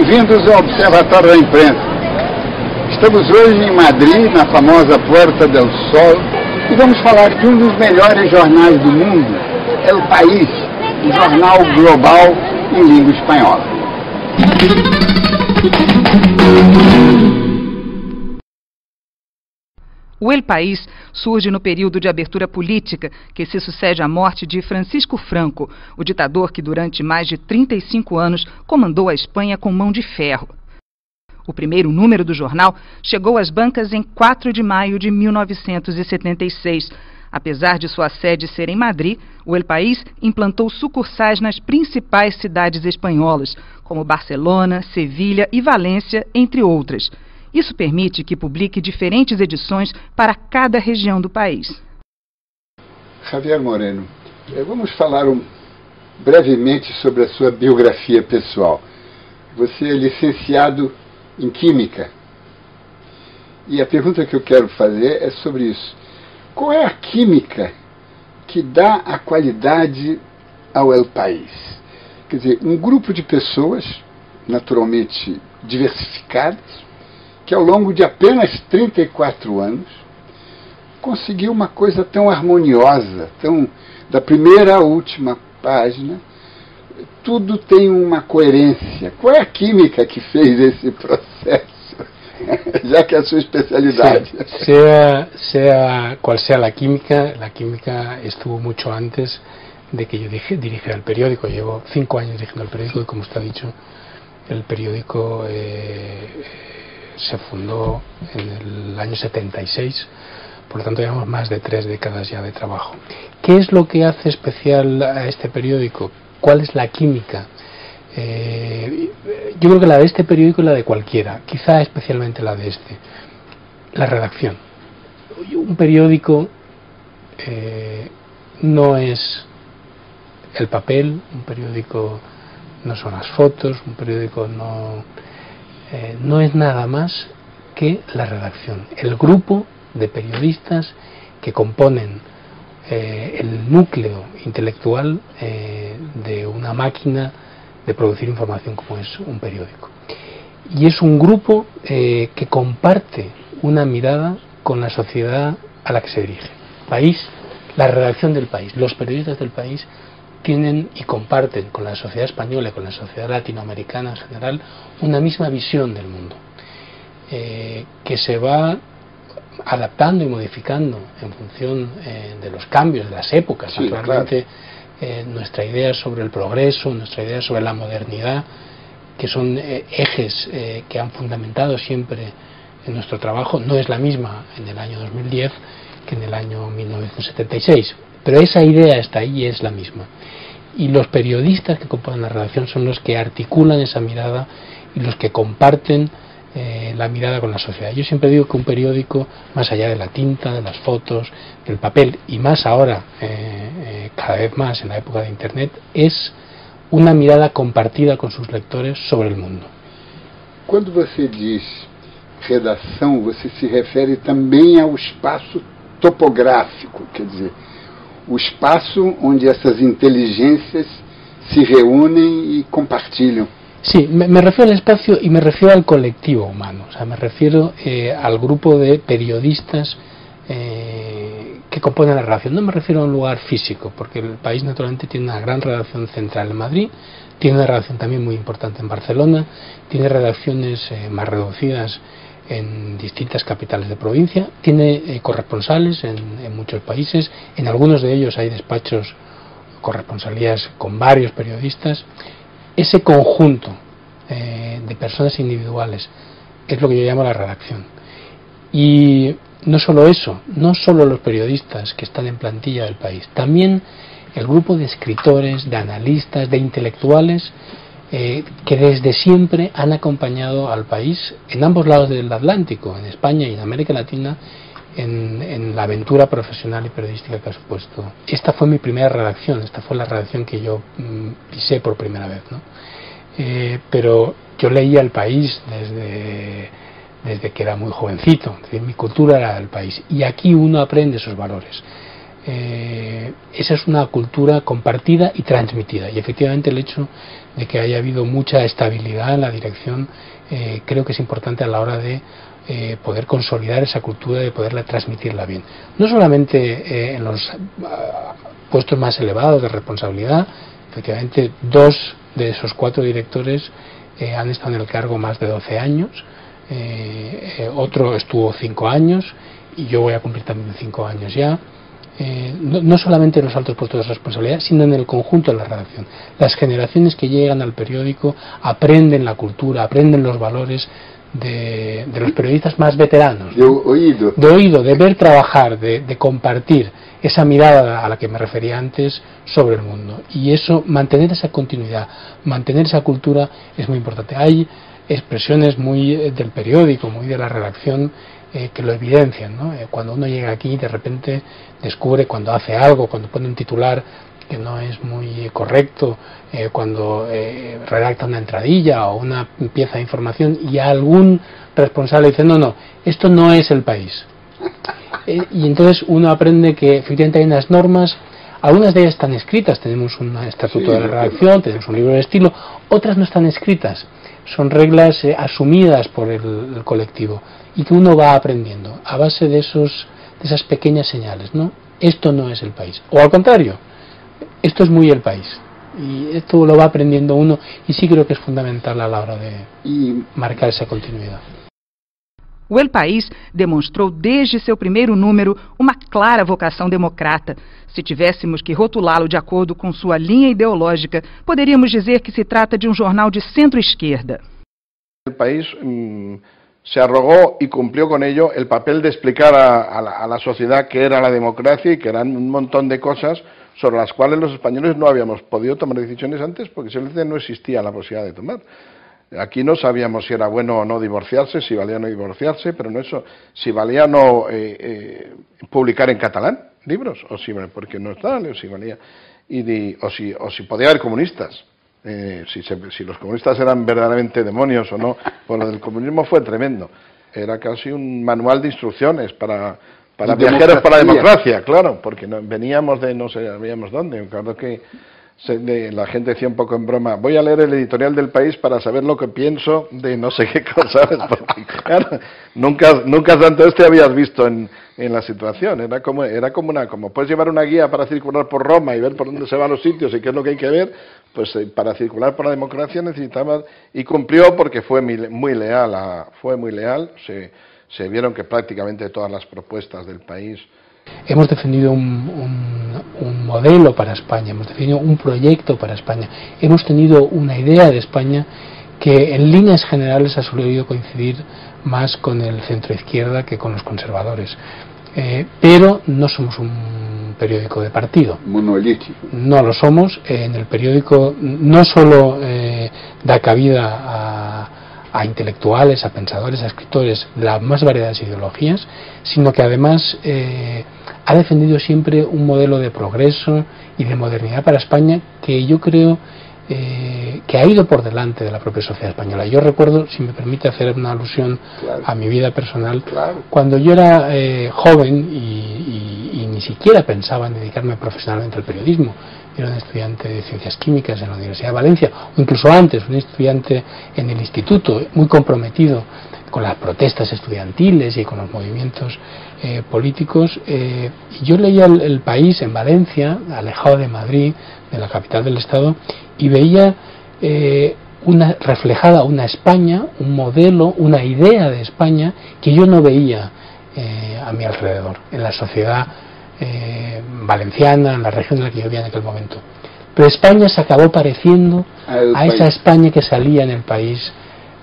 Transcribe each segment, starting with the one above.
Bem-vindos ao Observatório da Imprensa. Estamos hoje em Madrid, na famosa Puerta del Sol, e vamos falar de um dos melhores jornais do mundo, El País, um jornal global em língua espanhola. O El País surge no período de abertura política que se sucede à morte de Francisco Franco, o ditador que durante mais de 35 anos comandou a Espanha com mão de ferro. O primeiro número do jornal chegou às bancas em 4 de maio de 1976. Apesar de sua sede ser em Madrid, o El País implantou sucursais nas principais cidades espanholas, como Barcelona, Sevilha e Valência, entre outras. Isso permite que publique diferentes edições para cada região do país. Javier Moreno, vamos falar brevemente sobre a sua biografia pessoal. Você é licenciado em Química. E a pergunta que eu quero fazer é sobre isso. Qual é a química que dá a qualidade ao El País? Quer dizer, um grupo de pessoas, naturalmente diversificadas, que ao longo de apenas 34 anos conseguiu uma coisa tão harmoniosa, da primeira à última página, tudo tem uma coerência. Qual é a química que fez esse processo? Ya que es su especialidad. Sí, sea cual sea la química estuvo mucho antes de que yo dirigiera el periódico. Llevo 5 años dirigiendo el periódico y, como usted ha dicho, el periódico se fundó en el año 76, por lo tanto llevamos más de 3 décadas ya de trabajo. ¿Qué es lo que hace especial a este periódico? ¿Cuál es la química? Yo creo que la de este periódico es la de cualquiera, quizá especialmente la de este. La redacción. Un periódico no es el papel, un periódico no son las fotos, un periódico no es nada más que la redacción, el grupo de periodistas que componen el núcleo intelectual de una máquina de producir información como es un periódico. Y es un grupo que comparte una mirada con la sociedad a la que se dirige. País, la redacción del País, los periodistas del País tienen y comparten con la sociedad española y con la sociedad latinoamericana en general una misma visión del mundo, que se va adaptando y modificando en función de los cambios, de las épocas. Sí, naturalmente, claro. Nuestra idea sobre el progreso, nuestra idea sobre la modernidad, que son ejes que han fundamentado siempre en nuestro trabajo, no es la misma en el año 2010 que en el año 1976, pero esa idea está ahí y es la misma. Y los periodistas que componen la redacción son los que articulan esa mirada y los que comparten la mirada con la sociedad. Yo siempre digo que un periódico, más allá de la tinta, de las fotos, del papel, y más ahora, cada vez más en la época de Internet, es una mirada compartida con sus lectores sobre el mundo. Quando você diz redação, você se refere também ao espaço topográfico, quer dizer, o espaço onde essas inteligências se reúnem e compartilham. Sí, me refiero al espacio y me refiero al colectivo humano, o sea, me refiero al grupo de periodistas que componen la redacción. No me refiero a un lugar físico, porque el País naturalmente tiene una gran redacción central en Madrid, tiene una redacción también muy importante en Barcelona, tiene redacciones más reducidas en distintas capitales de provincia, tiene corresponsales en muchos países, en algunos de ellos hay despachos, corresponsalías con varios periodistas. Ese conjunto de personas individuales es lo que yo llamo la redacción. Y no solo eso, no solo los periodistas que están en plantilla del País, también el grupo de escritores, de analistas, de intelectuales que desde siempre han acompañado al País en ambos lados del Atlántico, en España y en América Latina, en la aventura profesional y periodística que ha supuesto. Esta fue mi primera redacción, esta fue la redacción que yo pisé por primera vez, ¿no? Pero yo leía El País desde que era muy jovencito, es decir, mi cultura era El País, y aquí uno aprende esos valores. esa es una cultura compartida y transmitida, y efectivamente el hecho de que haya habido mucha estabilidad en la dirección creo que es importante a la hora de poder consolidar esa cultura y poderla transmitirla bien, no solamente en los puestos más elevados de responsabilidad. Efectivamente 2 de esos 4 directores han estado en el cargo más de 12 años, otro estuvo 5 años y yo voy a cumplir también 5 años ya. No solamente en los altos puestos de responsabilidad, sino en el conjunto de la redacción. Las generaciones que llegan al periódico aprenden la cultura, aprenden los valores de los periodistas más veteranos, ¿no? De oído, de ver trabajar, de compartir esa mirada a la que me refería antes sobre el mundo. Y eso, mantener esa continuidad, mantener esa cultura es muy importante. Hay expresiones muy del periódico, muy de la redacción, que lo evidencian, ¿no? Cuando uno llega aquí, de repente descubre cuando hace algo, cuando pone un titular que no es muy correcto, cuando redacta una entradilla o una pieza de información y algún responsable dice no, esto no es el país. Y entonces uno aprende que efectivamente hay unas normas, algunas de ellas están escritas, tenemos un estatuto de la redacción, tenemos un libro de estilo, otras no están escritas, son reglas asumidas por el colectivo y que uno va aprendiendo a base de esas pequeñas señales, ¿no? Esto no es el país, o al contrario, esto es muy el país, y esto lo va aprendiendo uno, y sí creo que es fundamental a la hora de marcar essa continuidade. O El País demonstrou desde seu primeiro número uma clara vocação democrata. Se tivéssemos que rotulá-lo de acordo com sua linha ideológica, poderíamos dizer que se trata de um jornal de centro-esquerda. El País se arrogó y cumplió con ello el papel de explicar a la sociedad qué era la democracia y que eran un montón de cosas sobre las cuales los españoles no habíamos podido tomar decisiones antes porque simplemente no existía la posibilidad de tomar. Aquí no sabíamos si era bueno o no divorciarse, si valía o no divorciarse, pero no eso, si valía o no publicar en catalán libros, o si porque no estaban, o si valía, o si podía haber comunistas. Si los comunistas eran verdaderamente demonios o no, pues lo del comunismo fue tremendo. Era casi un manual de instrucciones para viajeros para la democracia, claro, porque veníamos de no sabíamos dónde. Claro que la gente decía un poco en broma, voy a leer el editorial del País para saber lo que pienso de no sé qué cosas, porque claro, nunca tanto habías visto en la situación. Era como puedes llevar una guía para circular por Roma y ver por dónde se van los sitios y qué es lo que hay que ver, pues para circular por la democracia necesitaba, y cumplió porque fue muy leal, se vieron que prácticamente todas las propuestas del País. Hemos defendido un modelo para España, hemos defendido un proyecto para España, hemos tenido una idea de España que en líneas generales ha solido coincidir más con el centro-izquierda que con los conservadores. Pero no somos un periódico de partido. Monolítico. No lo somos. En el periódico no solo da cabida a intelectuales, a pensadores, a escritores de las más variadas ideologías, sino que además ha defendido siempre un modelo de progreso y de modernidad para España que yo creo que ha ido por delante de la propia sociedad española. Yo recuerdo, si me permite hacer una alusión a mi vida personal, cuando yo era joven y ni siquiera pensaba en dedicarme profesionalmente al periodismo. Era un estudiante de Ciencias Químicas en la Universidad de Valencia, o incluso antes, un estudiante en el instituto, muy comprometido con las protestas estudiantiles y con los movimientos políticos. Y yo leía el País en Valencia, alejado de Madrid, de la capital del Estado, y veía reflejada una España, un modelo, una idea de España que yo no veía a mi alrededor, en la sociedad valenciana, en la región en la que yo vivía en aquel momento. Pero España se acabó pareciendo a esa España que salía en el País,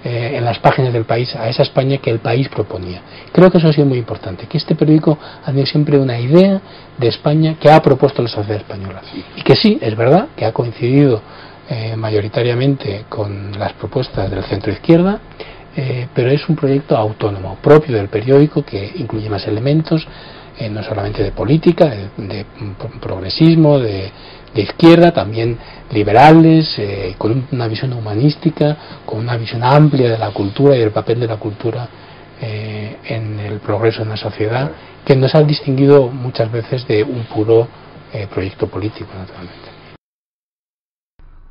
en las páginas del País, a esa España que el País proponía. Creo que eso ha sido muy importante, que este periódico ha tenido siempre una idea de España que ha propuesto la sociedad española. Y que sí, es verdad que ha coincidido mayoritariamente con las propuestas del centro izquierda, pero es un proyecto autónomo, propio del periódico, que incluye más elementos, no solamente de política, de progresismo, de izquierda, también liberales, con una visión humanística, con una visión amplia de la cultura y del papel de la cultura en el progreso en la sociedad, que nos han distinguido muchas veces de un puro proyecto político, naturalmente.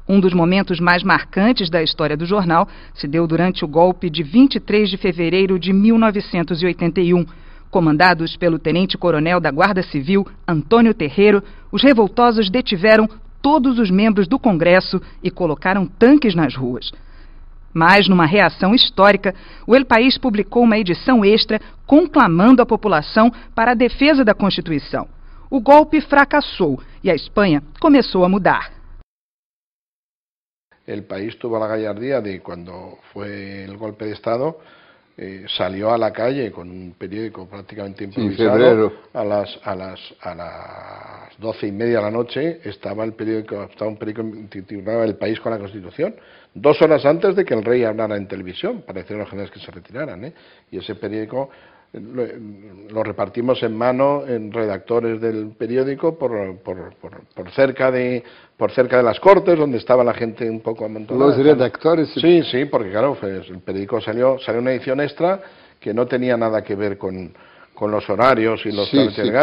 Dos momentos mais marcantes da história do jornal se deu durante o golpe de 23 de fevereiro de 1981. Comandados pelo tenente-coronel da Guarda Civil, Antônio Terreiro, os revoltosos detiveram todos os membros do Congresso e colocaram tanques nas ruas. Mas, numa reação histórica, o El País publicou uma edição extra conclamando a população para a defesa da Constituição. O golpe fracassou e a Espanha começou a mudar. El País tuvo la gallardía de, cuando fue el golpe de Estado, salió a la calle con un periódico prácticamente improvisado. A las 12:30 de la noche estaba un periódico titulado El País con la Constitución, 2 horas antes de que el rey hablara en televisión, para decir a los generales que se retiraran, y ese periódico lo repartimos en mano en redactores del periódico por cerca de las Cortes, donde estaba la gente un poco amontonada. ¿Los redactores? Sí, porque claro, el periódico salió una edición extra que no tenía nada que ver con los horarios y los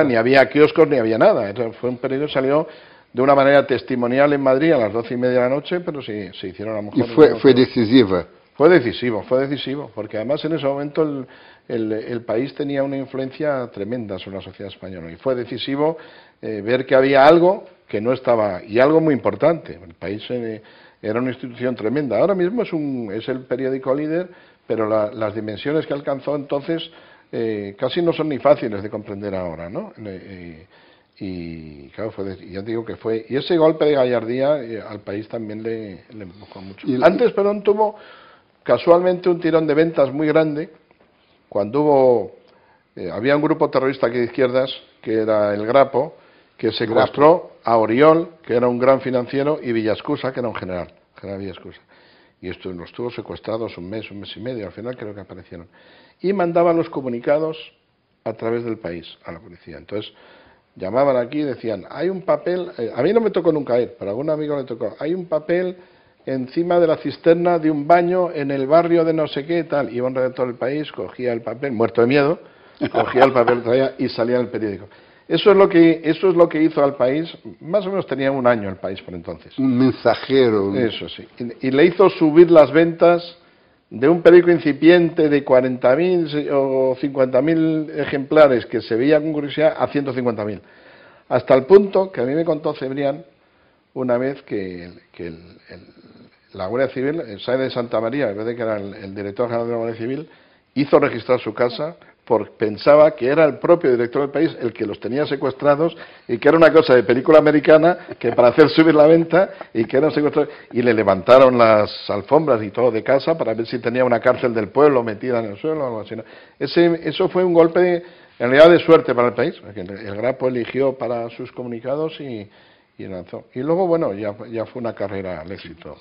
ni había kioscos ni había nada. Fue un periódico que salió de una manera testimonial en Madrid a las 12:30 de la noche, pero se hicieron a lo mejor... ¿Y fue decisiva? Fue decisivo, porque además en ese momento el país tenía una influencia tremenda sobre la sociedad española, y fue decisivo ver que había algo que no estaba, y algo muy importante. El país era una institución tremenda. Ahora mismo es el periódico líder, pero las dimensiones que alcanzó entonces casi no son ni fáciles de comprender ahora, ¿no? Y claro, ya digo que fue, y ese golpe de gallardía al país también le empujó mucho. Antes, perdón, tuvo casualmente un tirón de ventas muy grande cuando había un grupo terrorista aquí de izquierdas, que era el Grapo, que secuestró a Oriol, que era un gran financiero, y Villascusa, que era un general Villascusa. Y esto los tuvo secuestrados un mes y medio, al final creo que aparecieron. Y mandaban los comunicados a través del país a la policía. Entonces llamaban aquí y decían, hay un papel, a mí no me tocó nunca ir, pero a algún amigo le tocó, hay un papel encima de la cisterna de un baño en el barrio de no sé qué, tal. Iba un redactor del país, cogía el papel, muerto de miedo, cogía el papel, traía y salía en el periódico. Eso es lo que hizo al país, más o menos tenía un año el país por entonces. Un mensajero. Eso sí. Y le hizo subir las ventas de un periódico incipiente de 40.000 o 50.000 ejemplares que se veía con curiosidad a 150.000. Hasta el punto que a mí me contó Cebrián una vez que la Guardia Civil, el Sáenz de Santa María, en vez de que era el director general de la Guardia Civil, hizo registrar su casa porque pensaba que era el propio director del país el que los tenía secuestrados y que era una cosa de película americana, que para hacer subir la venta, y que eran secuestrados, y le levantaron las alfombras y todo de casa para ver si tenía una cárcel del pueblo metida en el suelo o algo así. Eso fue un golpe en realidad de suerte para el país, porque el Grapo eligió para sus comunicados y lanzó. Y luego, bueno, ya fue una carrera al éxito.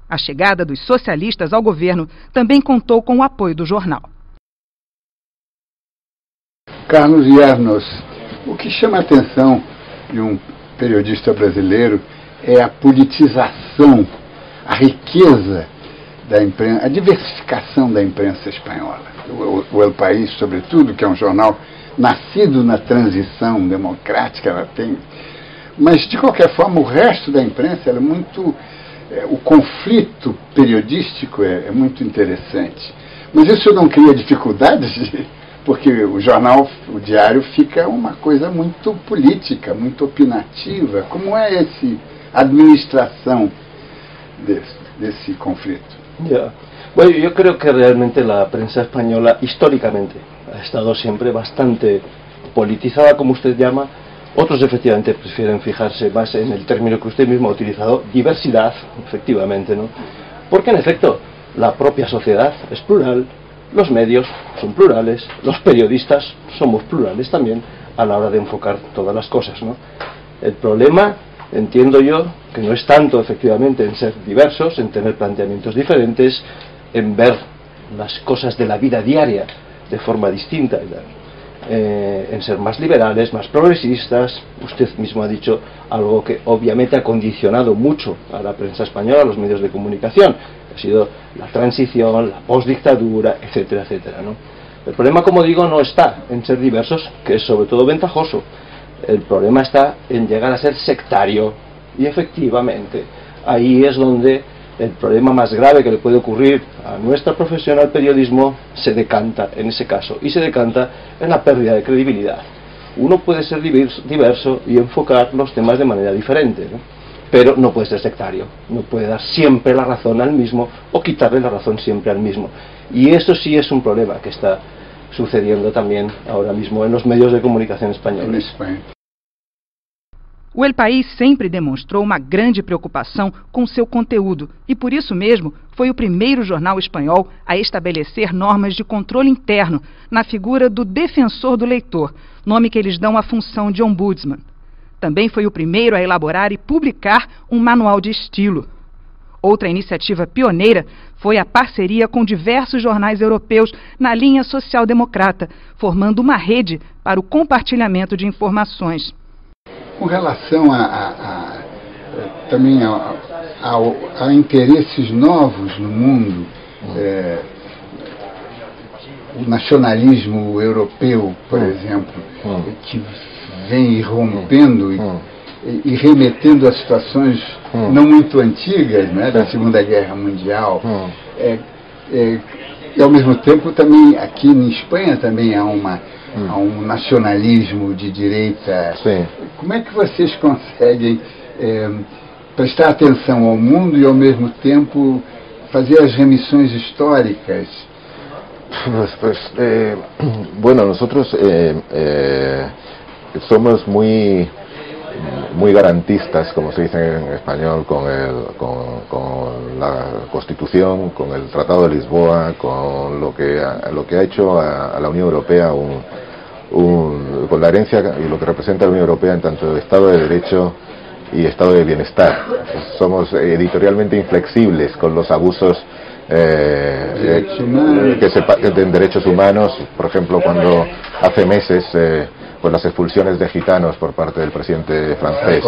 A chegada dos socialistas ao governo também contou com o apoio do jornal. Carlos Yernos, o que chama a atenção de um periodista brasileiro é a politização, a riqueza da imprensa, a diversificação da imprensa espanhola. O El País, sobretudo, que é um jornal nascido na transição democrática, ela tem... Mas, de qualquer forma, o resto da imprensa ela é muito... O conflito periodístico é muito interessante. Mas isso não cria dificuldades, porque o jornal, o diário, fica uma coisa muito política, muito opinativa. Como é a administração desse conflito? Bueno, yo creo que realmente la prensa española, históricamente, ha estado siempre bastante politizada, como usted llama. Otros efectivamente prefieren fijarse más en el término que usted mismo ha utilizado, diversidad, efectivamente, ¿no? Porque en efecto, la propia sociedad es plural, los medios son plurales, los periodistas somos plurales también a la hora de enfocar todas las cosas, ¿no? El problema, entiendo yo, que no es tanto efectivamente en ser diversos, en tener planteamientos diferentes, en ver las cosas de la vida diaria de forma distinta, en ser más liberales, más progresistas. Usted mismo ha dicho algo que obviamente ha condicionado mucho a la prensa española, a los medios de comunicación, Ha sido la transición, la postdictadura, etcétera, etcétera, ¿no? El problema, como digo, no está en ser diversos, que es sobre todo ventajoso. El problema está en llegar a ser sectario. Y efectivamente, ahí es donde el problema más grave que le puede ocurrir a nuestra profesión, al periodismo, se decanta en ese caso. Y se decanta en la pérdida de credibilidad. Uno puede ser diverso y enfocar los temas de manera diferente, ¿no? Pero no puede ser sectario. No puede dar siempre la razón al mismo o quitarle la razón siempre al mismo. Y eso sí es un problema que está sucediendo también ahora mismo en los medios de comunicação espanhóis. O El País sempre demonstrou uma grande preocupação com seu conteúdo e, por isso mesmo, foi o primeiro jornal espanhol a estabelecer normas de controle interno na figura do defensor do leitor, nome que eles dão à função de ombudsman. Também foi o primeiro a elaborar e publicar um manual de estilo. Outra iniciativa pioneira foi a parceria com diversos jornais europeus na linha social-democrata, formando uma rede para o compartilhamento de informações. Com relação também a interesses novos no mundo, o nacionalismo europeu, por exemplo, que vem irrompendo e remetendo a situações não muito antigas, né, da Segunda Guerra Mundial, e ao mesmo tempo também aqui em Espanha também há um nacionalismo de direita. Sim. Como é que vocês conseguem prestar atenção ao mundo e ao mesmo tempo fazer as remissões históricas? Pues, bueno, nosotros somos muy garantistas, como se dice en español, con la Constitución, con el Tratado de Lisboa, con lo que ha hecho a la Unión Europea con la herencia y lo que representa la Unión Europea en tanto de Estado de Derecho y Estado de Bienestar. Somos editorialmente inflexibles con los abusos de derechos humanos, por ejemplo, cuando hace meses pues las expulsiones de gitanos por parte del presidente francés.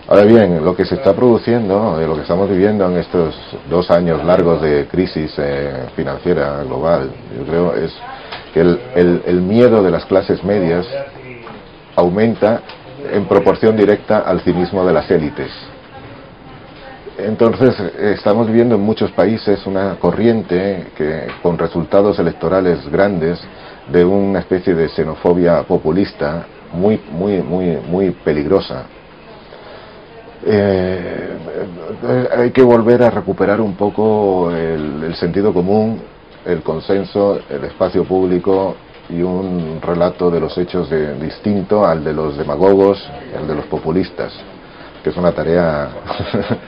Ahora bien, lo que se está produciendo, lo que estamos viviendo en estos 2 años largos de crisis financiera global, yo creo, es que el miedo de las clases medias aumenta en proporción directa al cinismo de las élites. Entonces estamos viviendo en muchos países una corriente con resultados electorales grandes de una especie de xenofobia populista muy peligrosa. Hay que volver a recuperar un poco el sentido común, el consenso, el espacio público y un relato de los hechos distinto al de los demagogos, el de los populistas, que es una tarea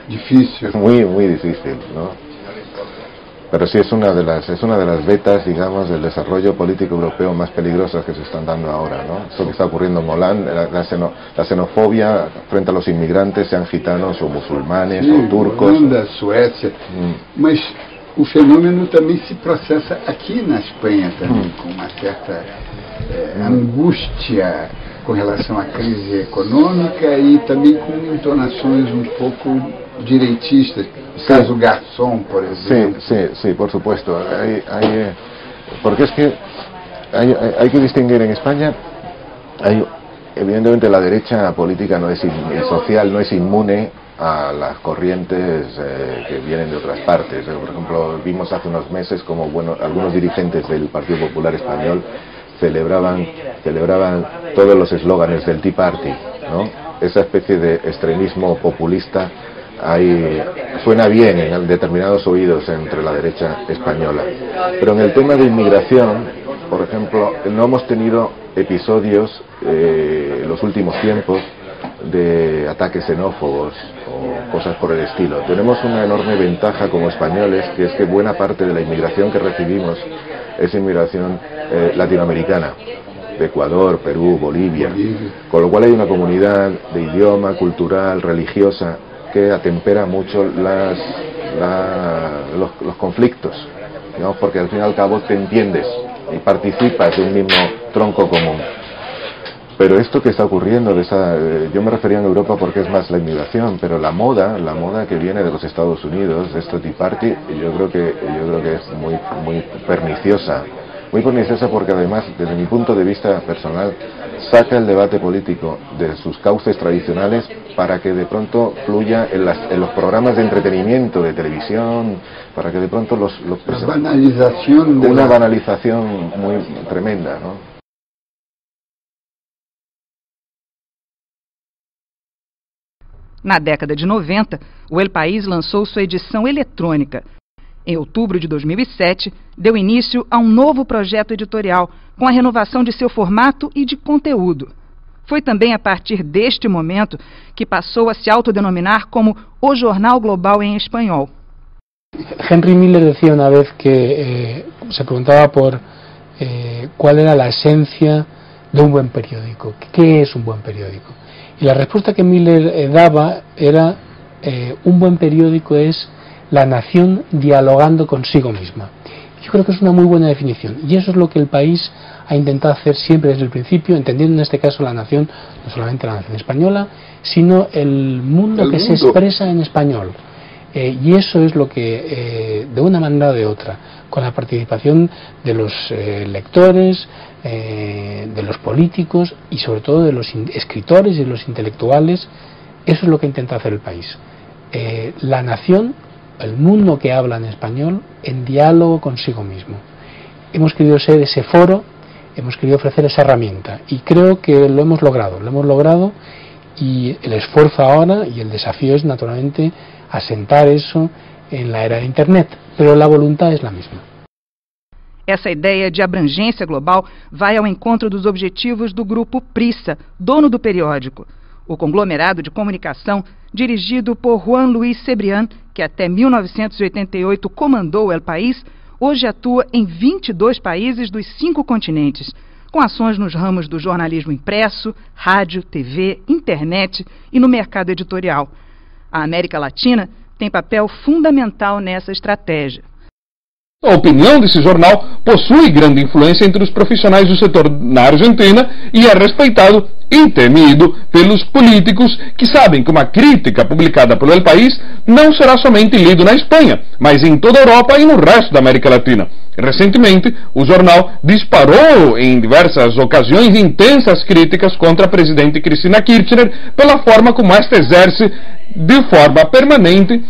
difícil, muy difícil, ¿no? Pero sí es una de las vetas, digamos, del desarrollo político europeo más peligrosas que se están dando ahora, ¿no? Eso que está ocurriendo en Holanda, la xenofobia frente a los inmigrantes, sean gitanos o musulmanes o turcos. Holanda, Suécia, mas o fenômeno também se processa aqui na Espanha também, com uma certa angústia com relação à crise econômica e também com entonações um pouco direitistas, caso Garzón, por ejemplo. Sí, por supuesto. Porque es que hay que distinguir en España, evidentemente la derecha política social no es inmune a las corrientes que vienen de otras partes. Por ejemplo, vimos hace unos meses como algunos dirigentes del Partido Popular Español celebraban todos los eslóganes del Tea Party, ¿no? Esa especie de extremismo populista suena bien en determinados oídos entre la derecha española, pero en el tema de inmigración, por ejemplo, no hemos tenido episodios en los últimos tiempos de ataques xenófobos o cosas por el estilo. Tenemos una enorme ventaja como españoles, que es que buena parte de la inmigración que recibimos es inmigración latinoamericana, de Ecuador, Perú, Bolivia, con lo cual hay una comunidad de idioma, cultural, religiosa, que atempera mucho los conflictos, digamos, porque al fin y al cabo te entiendes y participas de un mismo tronco común. Pero esto que está ocurriendo, yo me refería en Europa porque es más la inmigración, pero la moda que viene de los Estados Unidos, de este Tea Party, yo creo que es muy perniciosa. Muy perniciosa porque además, desde mi punto de vista personal, saca el debate político de sus cauces tradicionales para que de pronto fluya en los programas de entretenimiento de televisión, para que de pronto una banalización muy tremenda, ¿no? Na década de 90, o El País lançou sua edição eletrônica. Em outubro de 2007, deu início a um novo projeto editorial, com a renovação de seu formato e de conteúdo. Foi também a partir deste momento que passou a se autodenominar como o Jornal Global em espanhol. Henry Miller decía una vez que se preguntaba por cuál era la esencia de un buen periódico. ¿Qué es un buen periódico? Y la respuesta que Miller daba era un buen periódico es la nación dialogando consigo misma. Yo creo que es una muy buena definición y eso es lo que El País ha intentado hacer siempre desde el principio, entendiendo en este caso la nación, no solamente la nación española, sino el mundo que se expresa en español. Y eso es lo que, de una manera o de otra, con la participación de los lectores, de los políticos y sobre todo de los escritores y de los intelectuales, eso es lo que intenta hacer El País. La nación, el mundo que habla en español, en diálogo consigo mismo. Hemos querido ser ese foro, hemos querido ofrecer esa herramienta y creo que lo hemos logrado y el esfuerzo ahora y el desafío es naturalmente asentar eso en la era de Internet, pero la voluntad es la misma. Essa ideia de abrangência global vai ao encontro dos objetivos do grupo Prisa, dono do periódico. O conglomerado de comunicação, dirigido por Juan Luis Cebrián, que até 1988 comandou o El País, hoje atua em 22 países dos 5 continentes, com ações nos ramos do jornalismo impresso, rádio, TV, internet e no mercado editorial. A América Latina tem papel fundamental nessa estratégia. A opinião desse jornal possui grande influência entre os profissionais do setor na Argentina e é respeitado e temido pelos políticos que sabem que uma crítica publicada pelo El País não será somente lido na Espanha, mas em toda a Europa e no resto da América Latina. Recentemente, o jornal disparou em diversas ocasiões intensas críticas contra a presidente Cristina Kirchner pela forma como esta exerce de forma permanente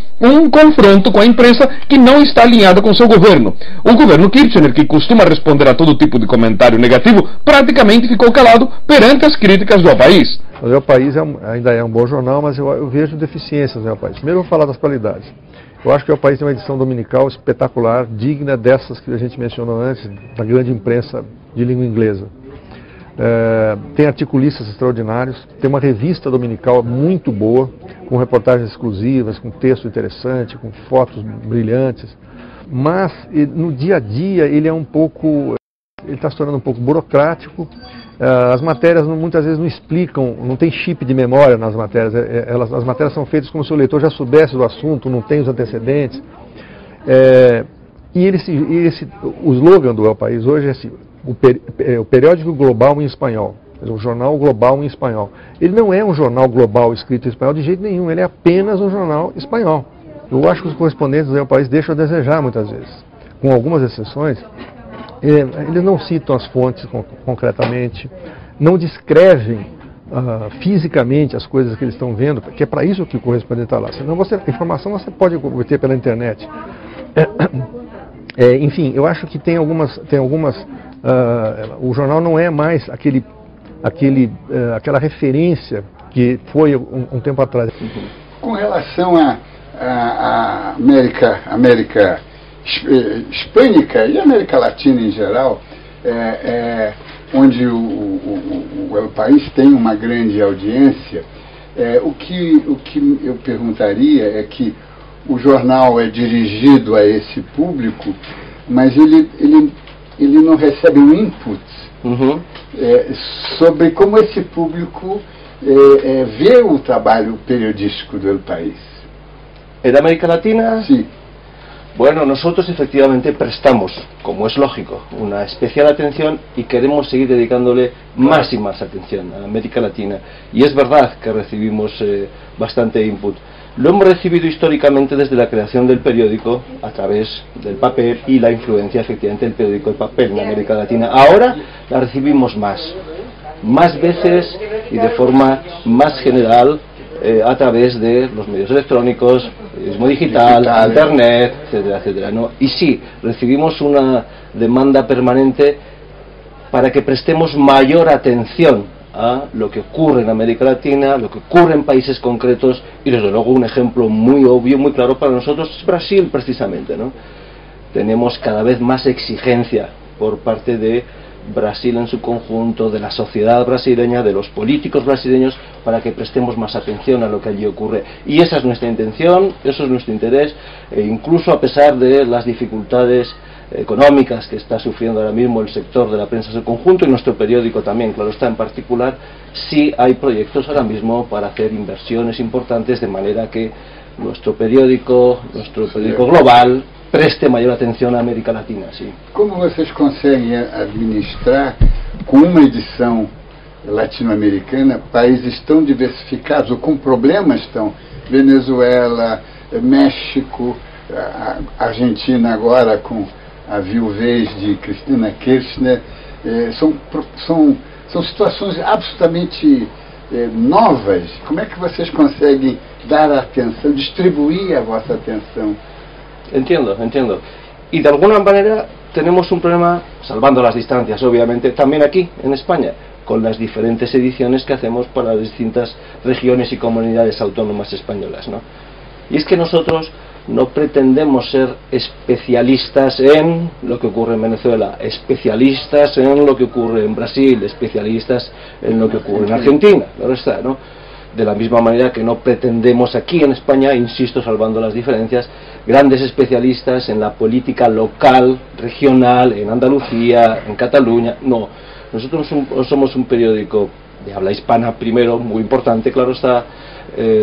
confronto com a imprensa que não está alinhada com seu governo. O governo Kirchner, que costuma responder a todo tipo de comentário negativo, praticamente ficou calado perante as críticas do El País. O El País ainda é um bom jornal, mas eu vejo deficiências no El País. Primeiro eu vou falar das qualidades. Eu acho que o El País tem uma edição dominical espetacular, digna dessas que a gente mencionou antes, da grande imprensa de língua inglesa. Tem articulistas extraordinários, tem uma revista dominical muito boa, com reportagens exclusivas, com texto interessante, com fotos brilhantes, mas no dia a dia ele está se tornando um pouco burocrático. As matérias muitas vezes não explicam, não tem chip de memória nas matérias, as matérias são feitas como se o leitor já soubesse do assunto, não tem os antecedentes. O slogan do El País hoje é assim, o periódico global em espanhol, o jornal global em espanhol. Ele não é um jornal global escrito em espanhol de jeito nenhum, ele é apenas um jornal espanhol. Eu acho que os correspondentes do El País deixam a desejar muitas vezes, com algumas exceções. Eles não citam as fontes concretamente, não descrevem fisicamente as coisas que eles estão vendo, que é para isso que o correspondente está lá. Senão a informação você pode obter pela internet. Enfim, eu acho que tem algumas o jornal não é mais aquela referência que foi um tempo atrás. Com relação à América hispânica e América Latina em geral, onde o país tem uma grande audiência, o que eu perguntaria é que o jornal é dirigido a esse público, mas ele não recebe um input sobre como esse público vê o trabalho periodístico do El País. ¿En América Latina? Sí. Bueno, nosotros efectivamente prestamos, como es lógico, una especial atención y queremos seguir dedicándole más y más atención a América Latina. Y es verdad que recibimos bastante input. Lo hemos recibido históricamente desde la creación del periódico a través del papel y la influencia efectivamente del periódico el papel en América Latina. Ahora la recibimos más veces y de forma más general a través de los medios electrónicos, periodismo digital, internet, etcétera, etcétera, ¿no? Y sí, recibimos una demanda permanente para que prestemos mayor atención a lo que ocurre en América Latina, lo que ocurre en países concretos, y desde luego un ejemplo muy obvio, muy claro para nosotros es Brasil, precisamente, ¿no? Tenemos cada vez más exigencia por parte de Brasil en su conjunto, de la sociedad brasileña, de los políticos brasileños, para que prestemos más atención a lo que allí ocurre. Y esa es nuestra intención, eso es nuestro interés, e incluso a pesar de las dificultades económicas que está sufriendo ahora mismo el sector de la prensa en su conjunto, y nuestro periódico también, claro está, en particular, sí hay proyectos ahora mismo para hacer inversiones importantes, de manera que nuestro periódico global, preste maior atenção à América Latina, sim. Como vocês conseguem administrar, com uma edição latino-americana, países tão diversificados, ou com problemas tão... Venezuela, México, Argentina agora com a viuvez de Cristina Kirchner, são situações absolutamente novas. Como é que vocês conseguem dar atenção, distribuir a vossa atenção? Entiendo. Y de alguna manera tenemos un problema, salvando las distancias, obviamente, también aquí, en España, con las diferentes ediciones que hacemos para las distintas regiones y comunidades autónomas españolas, ¿no? Y es que nosotros no pretendemos ser especialistas en lo que ocurre en Venezuela, especialistas en lo que ocurre en Brasil, especialistas en lo que ocurre en Argentina, claro está, ¿no? De la misma manera que no pretendemos aquí en España, insisto, salvando las diferencias, grandes especialistas en la política local, regional, en Andalucía, en Cataluña. No, nosotros somos un periódico de habla hispana, primero, muy importante, claro está,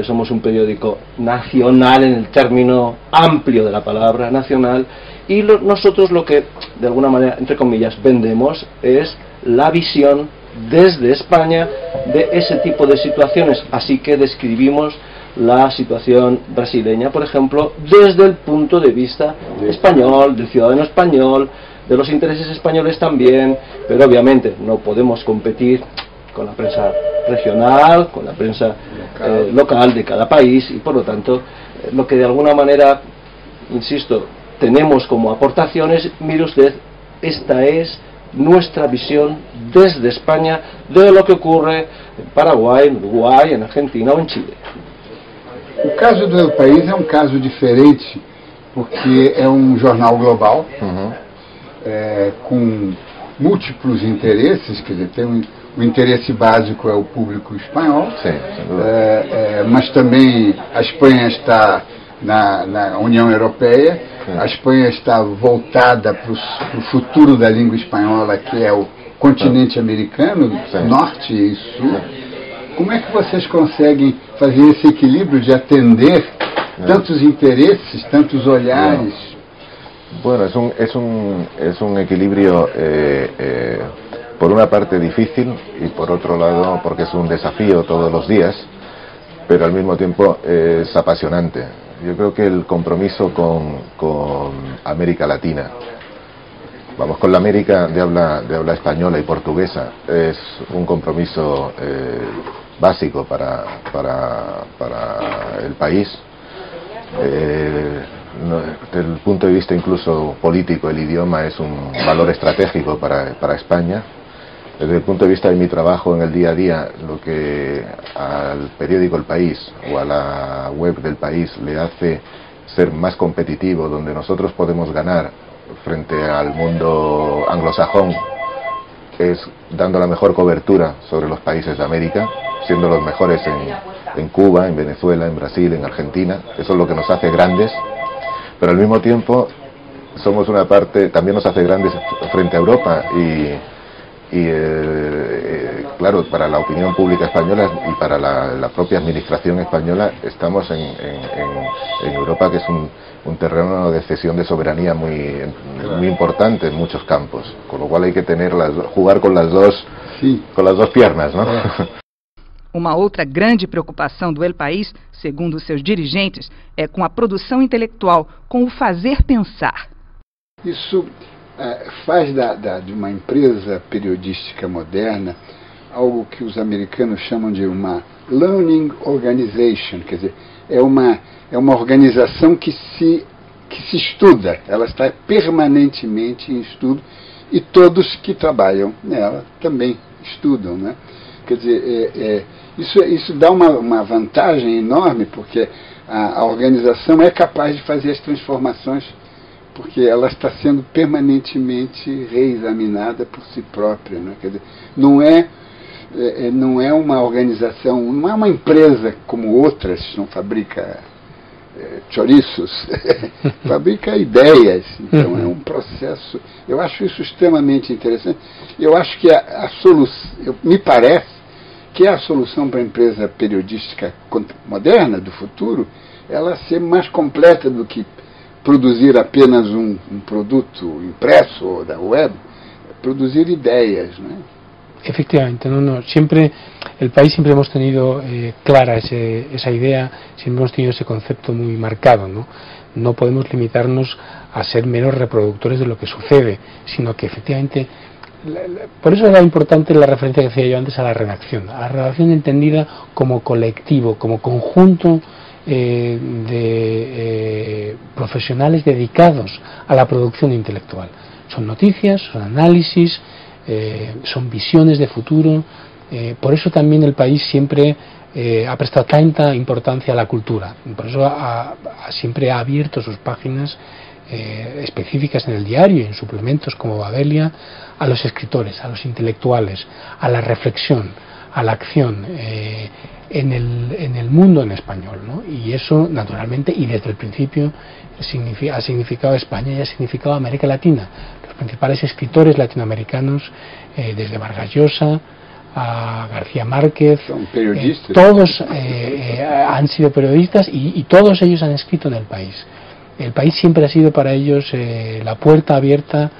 somos un periódico nacional en el término amplio de la palabra nacional, y nosotros lo que, de alguna manera, entre comillas, vendemos es la visión desde España de ese tipo de situaciones, así que describimos la situación brasileña, por ejemplo, desde el punto de vista español, del ciudadano español, de los intereses españoles también, pero obviamente no podemos competir con la prensa regional, con la prensa local de cada país, y por lo tanto, lo que de alguna manera, insisto, tenemos como aportaciones, mire usted, esta es nuestra visión desde España de lo que ocurre en Paraguay, en Uruguay, en Argentina ou em Chile. O caso do El País é um caso diferente, porque é um jornal global, com múltiplos interesses, quer dizer, tem o interesse básico é o público espanhol, mas também a Espanha está na União Europeia, a Espanha está voltada para o futuro da língua espanhola, que é o continente americano, norte e sul. Como é que vocês conseguem fazer esse equilíbrio de atender tantos intereses, tantos olhares? Bueno, es un equilibrio por una parte difícil y por otro lado porque es un desafío todos los días, pero al mismo tiempo es apasionante. Yo creo que el compromiso con América Latina, vamos, con la América de habla española y portuguesa, es un compromiso básico para el país. Desde el punto de vista incluso político, el idioma es un valor estratégico para España. Desde el punto de vista de mi trabajo en el día a día, lo que al periódico El País o a la web del País le hace ser más competitivo, donde nosotros podemos ganar frente al mundo anglosajón, es dando la mejor cobertura sobre los países de América, siendo los mejores en Cuba, en Venezuela, en Brasil, en Argentina. Eso es lo que nos hace grandes, pero al mismo tiempo somos una parte, también nos hace grandes frente a Europa, y claro, para la opinión pública española y para la propia administración española, estamos en Europa, que es un terreno de cesión de soberanía muy importante en muchos campos, con lo cual hay que jugar con las dos piernas, ¿no? Uma outra grande preocupação do El País, segundo seus dirigentes, é com a produção intelectual, com o fazer pensar. Isso faz de uma empresa periodística moderna algo que os americanos chamam de uma learning organization, quer dizer, é uma organização que se estuda, ela está permanentemente em estudo e todos que trabalham nela também estudam, né? Quer dizer, isso dá uma vantagem enorme, porque a organização é capaz de fazer as transformações, porque ela está sendo permanentemente reexaminada por si própria, né? Quer dizer, não é uma organização, não é uma empresa como outras, não fabrica chouriços, fabrica ideias. Então é um processo. Eu acho isso extremamente interessante. Eu acho que a solução, me parece que a solução para a empresa periodística moderna do futuro, ela ser mais completa do que produzir apenas um produto impreso ou da web, produzir ideias, né? Efectivamente, siempre el país siempre hemos tenido clara esa idea, siempre hemos tenido ese concepto muy marcado, ¿no? No podemos limitarnos a ser meros reproductores de lo que sucede, sino que efectivamente, por eso era importante la referencia que hacía yo antes a la redacción entendida como colectivo, como conjunto de profesionales dedicados a la producción intelectual. Son noticias, son análisis, son visiones de futuro. Por eso también el país siempre ha prestado tanta importancia a la cultura, por eso siempre ha abierto sus páginas específicas en el diario y en suplementos como Babelia a los escritores, a los intelectuales, a la reflexión, a la acción en el mundo en español, ¿no? Y eso naturalmente y desde el principio ha significado España y ha significado América Latina. Los principales escritores latinoamericanos, desde Vargas Llosa a García Márquez, todos han sido periodistas y todos ellos han escrito en el país. El país siempre ha sido para ellos la puerta abierta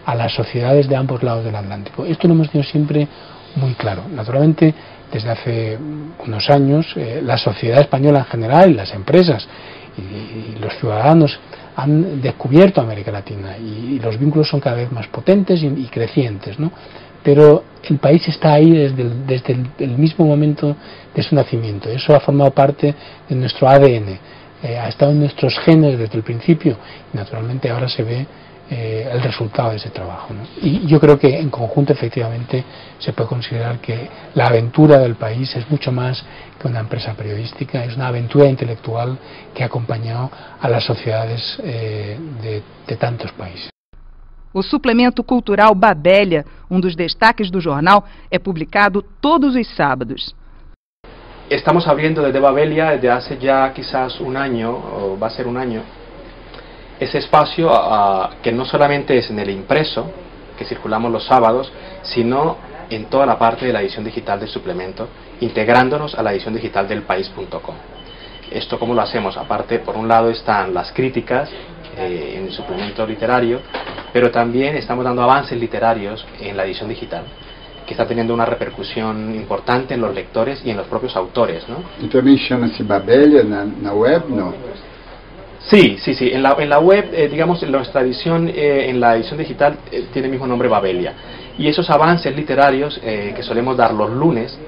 a las sociedades de ambos lados del Atlántico. Esto lo hemos tenido siempre muy claro. Naturalmente, desde hace unos años, la sociedad española en general y las empresas y los ciudadanos han descubierto América Latina y los vínculos son cada vez más potentes y crecientes, ¿no? Pero el país está ahí desde el mismo momento de su nacimiento. Eso ha formado parte de nuestro ADN, ha estado en nuestros genes desde el principio y naturalmente ahora se ve el resultado de ese trabajo, ¿no? Y yo creo que en conjunto efectivamente se puede considerar que la aventura del país es mucho más que una empresa periodística, es una aventura intelectual que ha acompañado a las sociedades de tantos países. O suplemento cultural Babelia, dos destaques do jornal, é publicado todos os sábados. Estamos abriendo desde Babelia desde hace ya quizás un año, o va a ser un año, ese espacio que no solamente es en el impreso, que circulamos los sábados, sino en toda la parte de la edición digital del suplemento, integrándonos a la edición digital del país.com. Esto, ¿cómo lo hacemos? Aparte, por un lado están las críticas en el suplemento literario, pero también estamos dando avances literarios en la edición digital, que está teniendo una repercusión importante en los lectores y en los propios autores, ¿no? ¿Y también llama-se Babelia na web, no? Sí. En la web, digamos, nuestra edición en la edición digital tiene el mismo nombre, Babelia. Y esos avances literarios que solemos dar los lunes,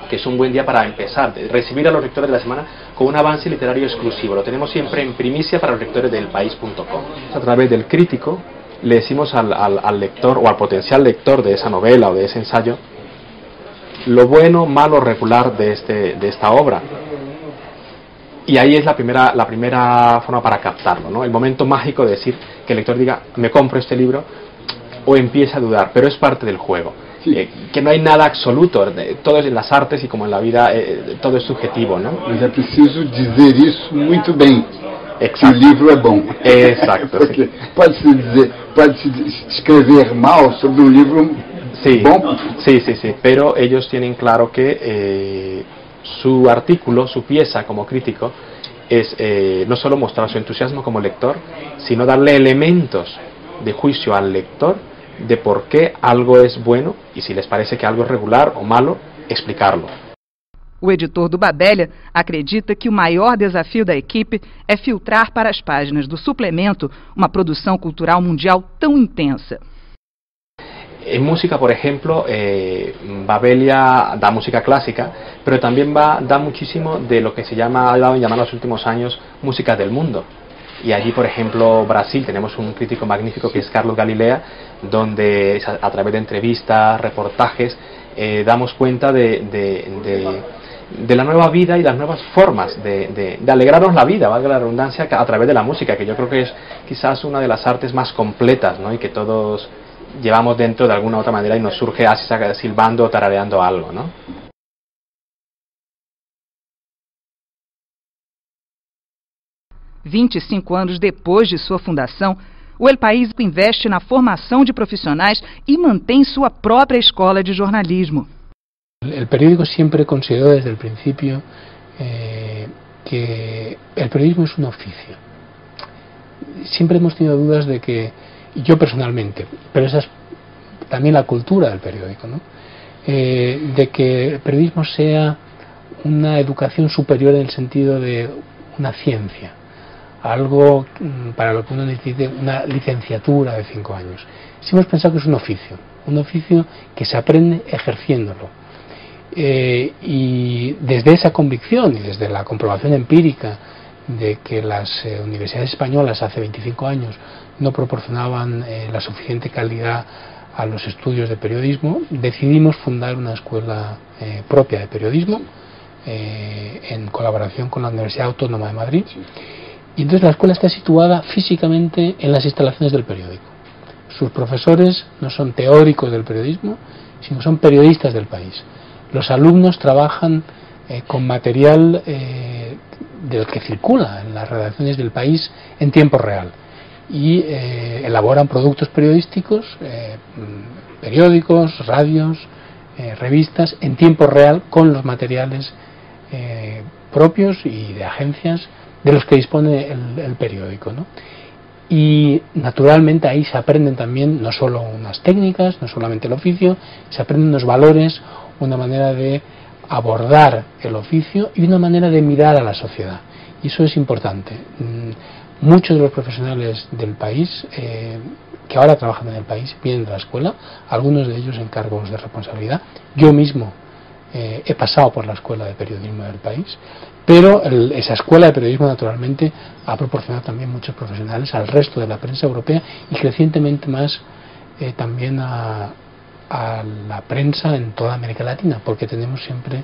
que es un buen día para empezar, recibir a los lectores de la semana con un avance literario exclusivo. Lo tenemos siempre en primicia para los lectores del país.com. A través del crítico le decimos al lector o al potencial lector de esa novela o de ese ensayo lo bueno, malo, regular de esta obra. Y ahí es la primera forma para captarlo, ¿no? El momento mágico de decir que el lector diga, me compro este libro, o empieza a dudar, pero es parte del juego. Sí. Que no hay nada absoluto, todo es en las artes y como en la vida, todo es subjetivo, ¿no? Mas é preciso dizer isso muito bem. Exacto. Que o livro é bom. Exacto. Porque pode-se escrever mal sobre um livro Sí, sí, pero ellos tienen claro que su artículo, su pieza como crítico, es no solo mostrar su entusiasmo como lector, sino darle elementos de juicio al lector de por qué algo es bueno y si les parece que algo es regular o malo, explicarlo. O editor do Babélia acredita que o maior desafio da equipe é filtrar para as páginas do suplemento uma produção cultural mundial tão intensa. En música, por ejemplo, Babélia da música clásica, pero también da muchísimo de lo que se ha dado en llamar en los últimos años música del mundo. Y allí, por ejemplo, Brasil, tenemos un crítico magnífico que es Carlos Galilea, donde a través de entrevistas, reportajes, damos cuenta de la nueva vida y las nuevas formas de alegrarnos la vida, valga la redundancia, a través de la música, que yo creo que es quizás una de las artes más completas, ¿no? Y que todos llevamos dentro de alguna u otra manera y nos surge así silbando o tarareando algo, ¿no? anos depois de sua fundação, o El País investe na formação de profissionais e mantém sua própria escola de jornalismo. El periódico siempre consideró desde el principio que el periodismo es un oficio. Siempre hemos tenido dudas de que, yo personalmente, pero esa es también la cultura del periódico, ¿no? De que el periodismo sea una educación superior en el sentido de una ciencia, algo para lo que uno necesite una licenciatura de 5 años. Sí hemos pensado que es un oficio que se aprende ejerciéndolo. Y desde esa convicción y desde la comprobación empírica de que las universidades españolas hace 25 años no proporcionaban la suficiente calidad a los estudios de periodismo, decidimos fundar una escuela propia de periodismo en colaboración con la Universidad Autónoma de Madrid. Y entonces la escuela está situada físicamente en las instalaciones del periódico. Sus profesores no son teóricos del periodismo, sino son periodistas del país. Los alumnos trabajan con material del que circula en las redacciones del país en tiempo real y elaboran productos periodísticos, periódicos, radios, revistas en tiempo real con los materiales propios y de agencias de los que dispone el periódico, ¿no? Y naturalmente ahí se aprenden también no solo unas técnicas, no solamente el oficio, se aprenden unos valores, una manera de abordar el oficio y una manera de mirar a la sociedad. Y eso es importante. Muchos de los profesionales del país que ahora trabajan en el país vienen de la escuela, algunos de ellos en cargos de responsabilidad. Yo mismo he pasado por la escuela de periodismo del país, pero esa escuela de periodismo naturalmente ha proporcionado también muchos profesionales al resto de la prensa europea y crecientemente más también a la prensa en toda América Latina, porque tenemos siempre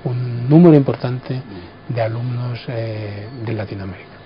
un número importante de alumnos de Latinoamérica.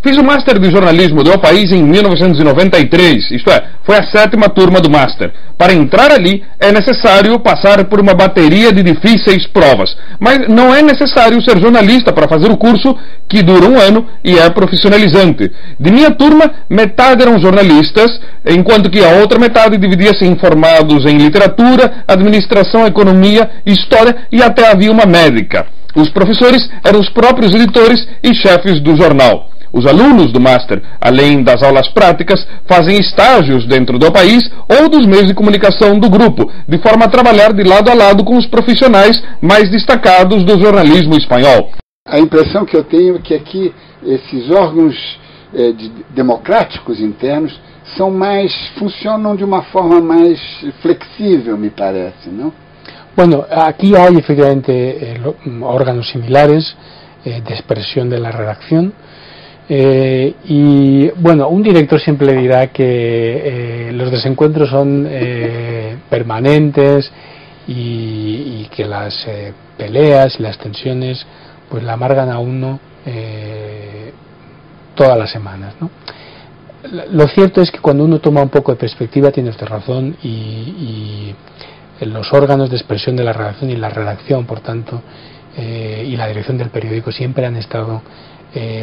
Fiz o Master de Jornalismo do El País em 1993, isto é, foi a 7ª turma do Master. Para entrar ali é necessário passar por uma bateria de difíceis provas, mas não é necessário ser jornalista para fazer o curso, que dura 1 ano e é profissionalizante. De minha turma, metade eram jornalistas, enquanto que a outra metade dividia-se em formados em literatura, administração, economia, história e até havia uma médica. Os professores eram os próprios editores e chefes do jornal. Os alunos do Master, além das aulas práticas, fazem estágios dentro do país ou dos meios de comunicação do grupo, de forma a trabalhar de lado a lado com os profissionais mais destacados do jornalismo espanhol. A impressão que eu tenho é que aqui esses órgãos democráticos internos funcionam de uma forma mais flexível, me parece, não? Bueno, aquí hay efectivamente órganos similares de expresión de la redacción. Y bueno, un director siempre dirá que los desencuentros son permanentes y que las peleas y las tensiones pues la amargan a uno todas las semanas, ¿no? Lo cierto es que cuando uno toma un poco de perspectiva, tiene usted razón, y los órganos de expresión de la redacción y la redacción, por tanto, y la dirección del periódico siempre han estado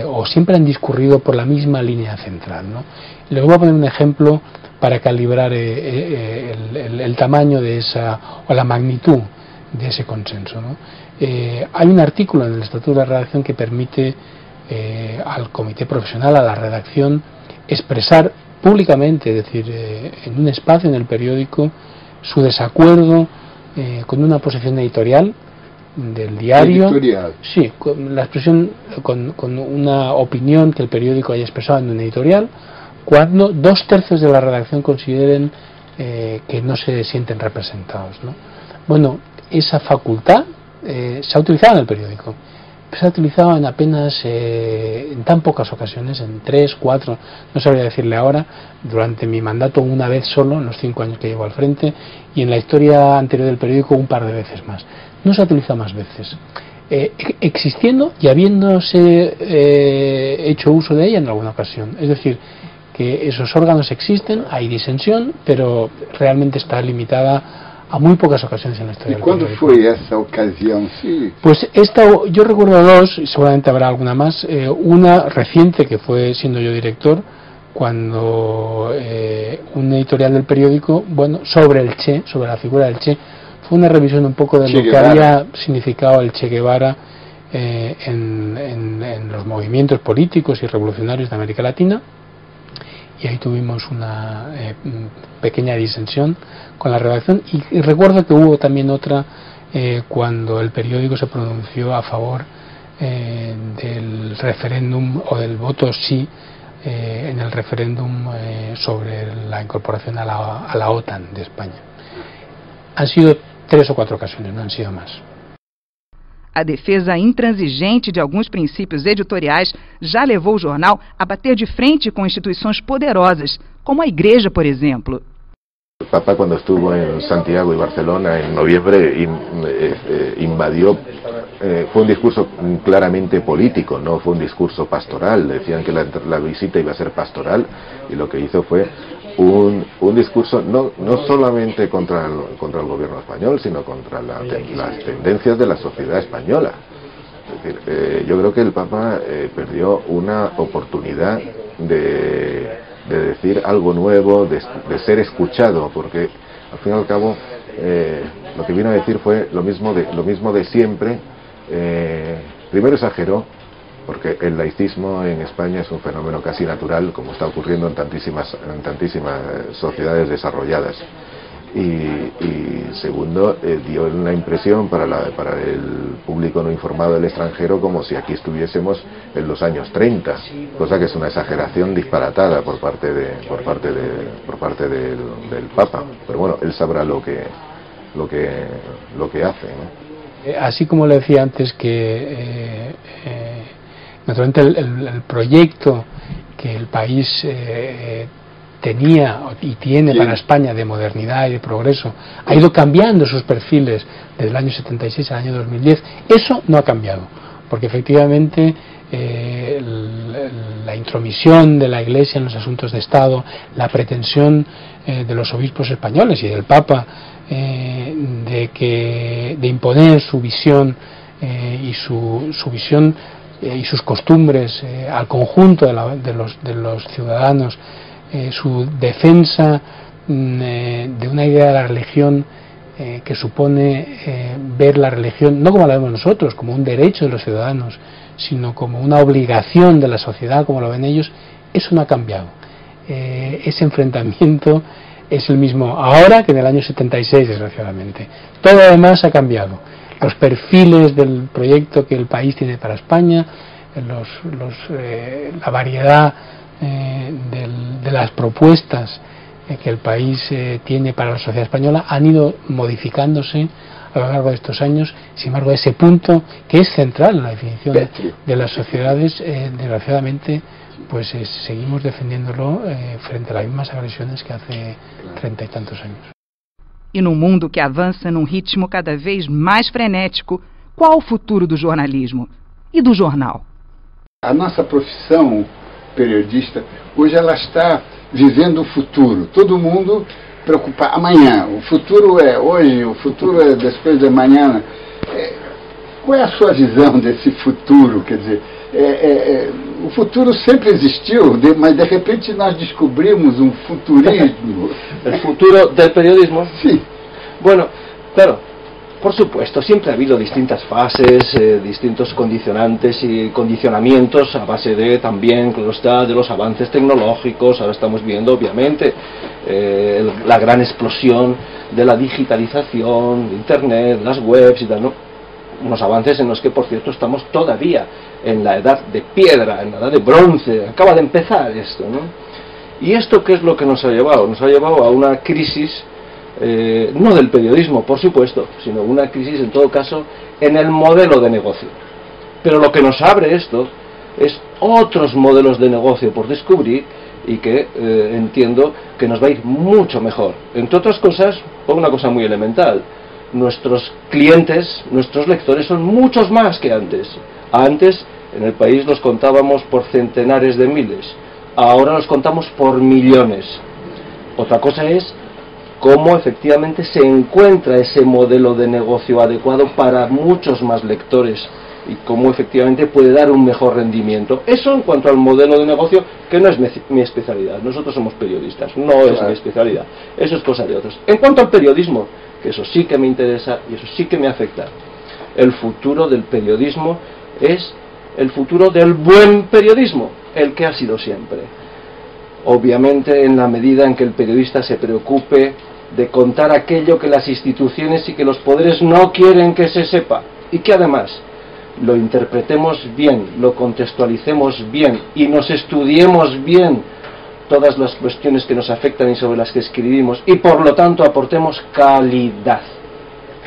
o siempre han discurrido por la misma línea central, ¿no? Les voy a poner un ejemplo para calibrar el tamaño de esa, o la magnitud de ese consenso, ¿no? Hay un artículo en el Estatuto de la Redacción que permite al comité profesional, a la redacción, expresar públicamente, es decir, en un espacio en el periódico, su desacuerdo con una posición editorial del diario. Editorial. Sí, con la expresión, con una opinión que el periódico haya expresado en un editorial, cuando 2/3 de la redacción consideren que no se sienten representados, ¿no? Bueno, esa facultad se ha utilizado en el periódico. Se ha utilizado en apenas, en tan pocas ocasiones, en 3, 4, no sabría decirle ahora, durante mi mandato una vez solo, en los 5 años que llevo al frente, y en la historia anterior del periódico un par de veces más. No se ha utilizado más veces. Existiendo y habiéndose hecho uso de ella en alguna ocasión. Es decir, que esos órganos existen, hay disensión, pero realmente está limitada a muy pocas ocasiones en la historia. ¿Y cuándo fue esa ocasión? Sí. Pues yo recuerdo 2, y seguramente habrá alguna más. Una reciente, que fue siendo yo director, cuando un editorial del periódico, bueno, sobre el Che, sobre la figura del Che, fue una revisión un poco de lo que había significado el Che Guevara en los movimientos políticos y revolucionarios de América Latina. Y ahí tuvimos una pequeña disensión con la redacción, y recuerdo que hubo también otra cuando el periódico se pronunció a favor del referéndum o del voto sí en el referéndum sobre la incorporación a la OTAN de España. Han sido 3 o 4 ocasiones, no han sido más. A defesa intransigente de alguns princípios editoriais já levou o jornal a bater de frente com instituições poderosas, como a Igreja, por exemplo. El Papa, cuando estuvo en Santiago y Barcelona en noviembre, invadió, fue un discurso claramente político, no fue un discurso pastoral. Decían que la visita iba a ser pastoral, y lo que hizo fue un discurso no solamente contra el gobierno español, sino contra las tendencias de la sociedad española. Es decir, yo creo que el Papa perdió una oportunidad de decir algo nuevo, de ser escuchado, porque al fin y al cabo lo que vino a decir fue lo mismo de siempre. Primero exageró, porque el laicismo en España es un fenómeno casi natural, como está ocurriendo en tantísimas sociedades desarrolladas. Y segundo, dio una impresión para el público no informado del extranjero como si aquí estuviésemos en los años 30, cosa que es una exageración disparatada por parte del Papa. Pero bueno, él sabrá lo que hace, ¿no? Así como le decía antes que naturalmente el proyecto que el país tenía y tiene para España de modernidad y de progreso ha ido cambiando sus perfiles desde el año 76 al año 2010. Eso no ha cambiado, porque efectivamente la intromisión de la Iglesia en los asuntos de Estado, la pretensión de los obispos españoles y del Papa de imponer su visión y su visión y sus costumbres al conjunto de los ciudadanos, su defensa de una idea de la religión que supone ver la religión no como la vemos nosotros, como un derecho de los ciudadanos, sino como una obligación de la sociedad, como lo ven ellos. Eso no ha cambiado. Ese enfrentamiento es el mismo ahora que en el año 76, desgraciadamente. Todo lo demás ha cambiado. Los perfiles del proyecto que el país tiene para España, la variedad de las propuestas que el país tiene para la sociedad española han ido modificándose a lo largo de estos años. Sin embargo, ese punto que es central en la definición de las sociedades, desgraciadamente, pues seguimos defendiéndolo frente a las mismas agresiones que hace 30 y tantos años. E num mundo que avança num ritmo cada vez mais frenético, qual o futuro do jornalismo e do jornal? A nossa profissão periodista, hoje ela está vivendo o futuro. Todo mundo preocupado. Amanhã, o futuro é hoje, o futuro é depois de amanhã. Qual é a sua visão desse futuro? Quer dizer, O futuro sempre existiu, mas de repente nós descobrimos un futurismo. ¿El futuro del periodismo? Sí. Bueno, claro, por supuesto, siempre ha habido distintas fases, distintos condicionantes y condicionamientos a base de también, claro está, de los avances tecnológicos. Ahora estamos viendo, obviamente, la gran explosión de la digitalización, de Internet, las webs y tal, ¿no? Unos avances en los que, por cierto, estamos todavía en la edad de piedra, en la edad de bronce. Acaba de empezar esto, ¿no? ¿Y esto qué es lo que nos ha llevado? Nos ha llevado a una crisis, no del periodismo, por supuesto, sino una crisis, en todo caso, en el modelo de negocio. Pero lo que nos abre esto es otros modelos de negocio por descubrir y que entiendo que nos va a ir mucho mejor. Entre otras cosas, por una cosa muy elemental. Nuestros clientes, nuestros lectores son muchos más que antes. Antes en el país los contábamos por centenares de miles, ahora los contamos por millones. Otra cosa es cómo efectivamente se encuentra ese modelo de negocio adecuado para muchos más lectores y cómo efectivamente puede dar un mejor rendimiento. Eso en cuanto al modelo de negocio, que no es mi especialidad. Nosotros somos periodistas, no es mi especialidad. Eso es cosa de otros. En cuanto al periodismo, que eso sí que me interesa y eso sí que me afecta. El futuro del periodismo es el futuro del buen periodismo, el que ha sido siempre. Obviamente, en la medida en que el periodista se preocupe de contar aquello que las instituciones y que los poderes no quieren que se sepa, y que además lo interpretemos bien, lo contextualicemos bien y nos estudiemos bien todas las cuestiones que nos afectan y sobre las que escribimos, y por lo tanto aportemos calidad,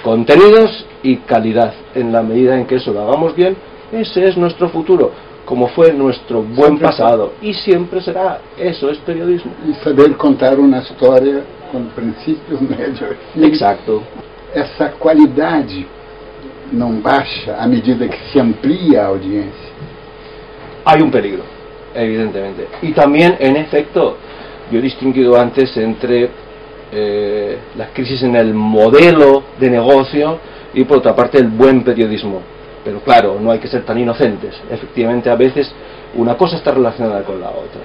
contenidos y calidad. En la medida en que eso lo hagamos bien, ese es nuestro futuro, como fue nuestro buen pasado, y siempre será. Eso es periodismo. Y saber contar una historia con principios, medios y fin. Exacto. Essa qualidade não baixa à medida que se amplía a audiencia. Hay un peligro, evidentemente. Y también, en efecto, yo he distinguido antes entre la crisis en el modelo de negocio y, por otra parte, el buen periodismo. Pero claro, no hay que ser tan inocentes. Efectivamente, a veces una cosa está relacionada con la otra.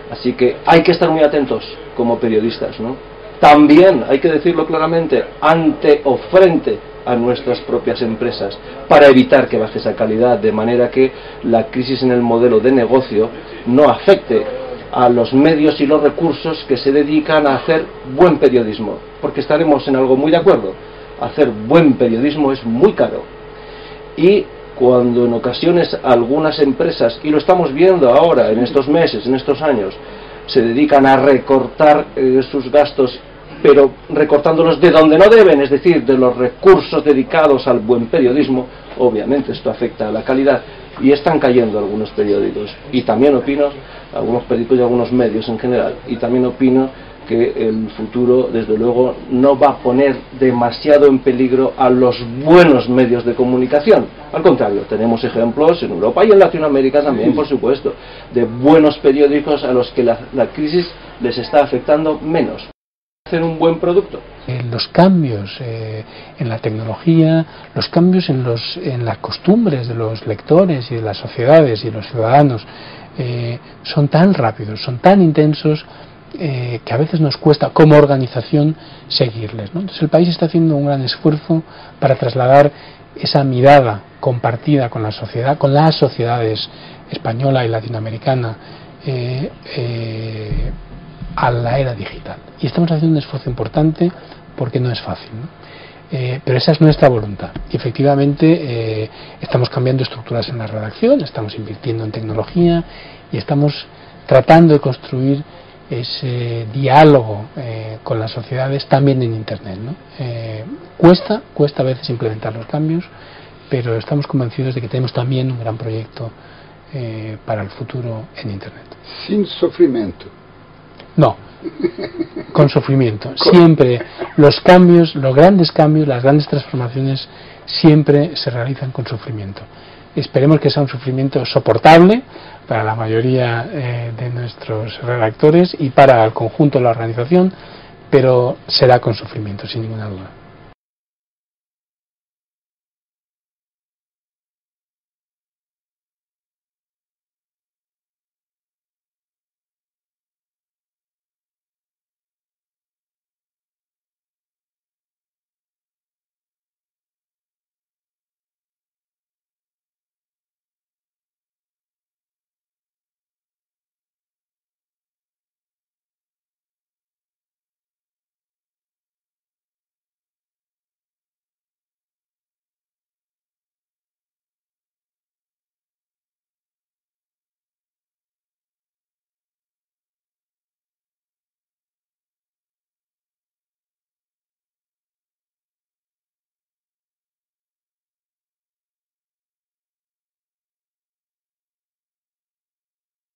Así que hay que estar muy atentos como periodistas, ¿no? También, hay que decirlo claramente, ante o frente a nuestras propias empresas, para evitar que baje esa calidad, de manera que la crisis en el modelo de negocio no afecte a los medios y los recursos que se dedican a hacer buen periodismo, porque estaremos en algo muy de acuerdo: hacer buen periodismo es muy caro, y cuando en ocasiones algunas empresas, y lo estamos viendo ahora en estos meses, en estos años, se dedican a recortar sus gastos, pero recortándolos de donde no deben, es decir, de los recursos dedicados al buen periodismo, obviamente esto afecta a la calidad, y están cayendo algunos periódicos. Y también opino, algunos periódicos y algunos medios en general, y también opino que el futuro, desde luego, no va a poner demasiado en peligro a los buenos medios de comunicación. Al contrario, tenemos ejemplos en Europa y en Latinoamérica también, por supuesto, de buenos periódicos a los que la crisis les está afectando menos. Hacer un buen producto. Los cambios en la tecnología, los cambios en las costumbres de los lectores y de las sociedades y los ciudadanos son tan rápidos, son tan intensos, que a veces nos cuesta como organización seguirles, ¿no? Entonces el país está haciendo un gran esfuerzo para trasladar esa mirada compartida con la sociedad, con las sociedades española y latinoamericana, a la era digital. Y estamos haciendo un esfuerzo importante porque no es fácil, ¿no? Pero esa es nuestra voluntad. Y efectivamente estamos cambiando estructuras en la redacción, estamos invirtiendo en tecnología y estamos tratando de construir ese diálogo con las sociedades también en Internet, ¿no? Cuesta a veces implementar los cambios, pero estamos convencidos de que tenemos también un gran proyecto para el futuro en Internet. Sin sufrimiento. No, con sufrimiento. Siempre los cambios, los grandes cambios, las grandes transformaciones siempre se realizan con sufrimiento. Esperemos que sea un sufrimiento soportable para la mayoría de nuestros redactores y para el conjunto de la organización, pero será con sufrimiento, sin ninguna duda.